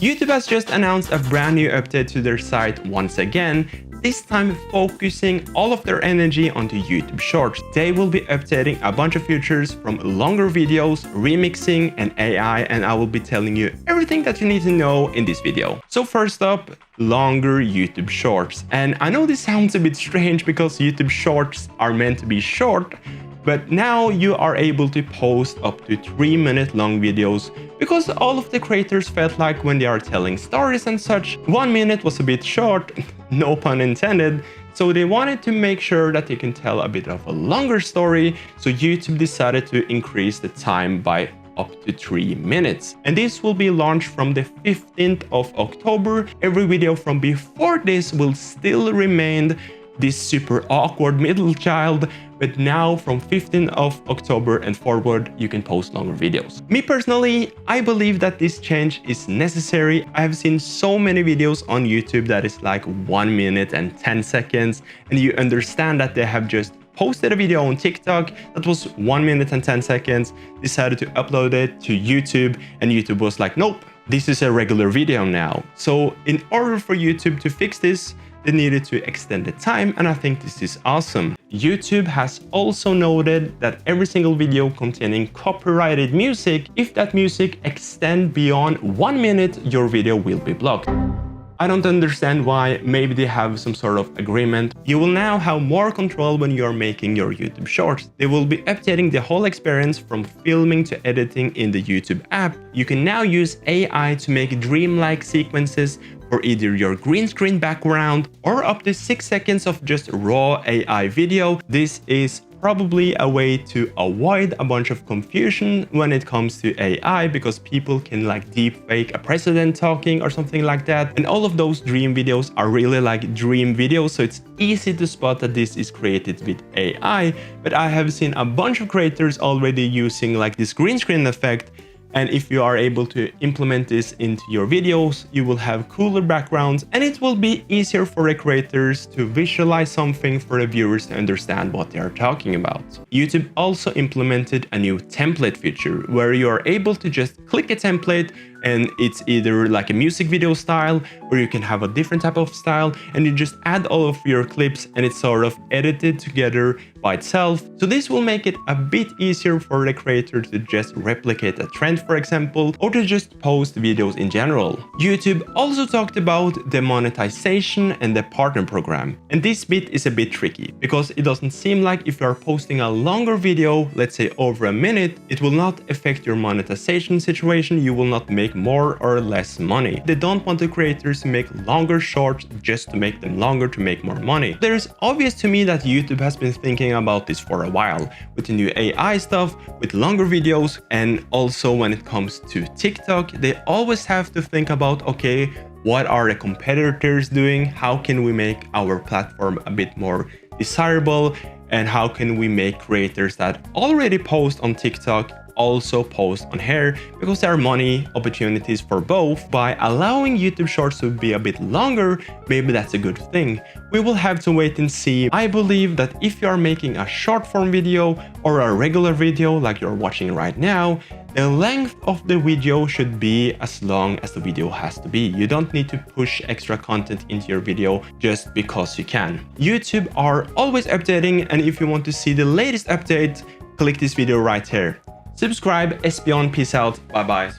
YouTube has just announced a brand new update to their site once again, this time focusing all of their energy onto YouTube Shorts. They will be updating a bunch of features from longer videos, remixing, and AI, and I will be telling you everything that you need to know in this video. So first up, longer YouTube Shorts. And I know this sounds a bit strange because YouTube Shorts are meant to be short, but now you are able to post up to 3-minute long videos because all of the creators felt like when they are telling stories and such, 1 minute was a bit short, no pun intended, so they wanted to make sure that they can tell a bit of a longer story, so YouTube decided to increase the time by up to 3 minutes. And this will be launched from the 15th of October. Every video from before this will still remain this super awkward middle child, but now from 15th of October and forward, you can post longer videos. Me personally, I believe that this change is necessary. I have seen so many videos on YouTube that is like 1 minute and 10 seconds, and you understand that they have just posted a video on TikTok that was 1 minute and 10 seconds, decided to upload it to YouTube, and YouTube was like, nope, this is a regular video now. So in order for YouTube to fix this, they needed to extend the time, and I think this is awesome. YouTube has also noted that every single video containing copyrighted music, if that music extends beyond 1 minute, your video will be blocked. I don't understand why. Maybe they have some sort of agreement. You will now have more control when you're making your YouTube Shorts. They will be updating the whole experience from filming to editing in the YouTube app. You can now use AI to make dreamlike sequences for either your green screen background or up to 6 seconds of just raw AI video. This is probably a way to avoid a bunch of confusion when it comes to AI, because people can like deep fake a president talking or something like that. And all of those dream videos are really like dream videos, so it's easy to spot that this is created with AI. But I have seen a bunch of creators already using like this green screen effect. And if you are able to implement this into your videos, you will have cooler backgrounds, and it will be easier for the creators to visualize something for the viewers to understand what they are talking about. YouTube also implemented a new template feature where you are able to just click a template, and it's either like a music video style, or you can have a different type of style, and you just add all of your clips and it's sort of edited together by itself. So this will make it a bit easier for the creator to just replicate a trend, for example, or to just post videos in general. YouTube also talked about the monetization and the partner program. And this bit is a bit tricky because it doesn't seem like if you are posting a longer video, let's say over a minute, it will not affect your monetization situation. You will not make more or less money. They don't want the creators to make longer shorts just to make them longer to make more money. There's obvious to me that YouTube has been thinking about this for a while with the new AI stuff, with longer videos, and also when it comes to TikTok, they always have to think about, okay, what are the competitors doing? How can we make our platform a bit more desirable? And how can we make creators that already post on TikTok also post on here, because there are money opportunities for both. By allowing YouTube Shorts to be a bit longer, maybe that's a good thing. We will have to wait and see. I believe that if you are making a short form video or a regular video like you're watching right now, the length of the video should be as long as the video has to be. You don't need to push extra content into your video just because you can. YouTube are always updating, and if you want to see the latest update, click this video right here. Subscribe, Espion, peace out, bye bye.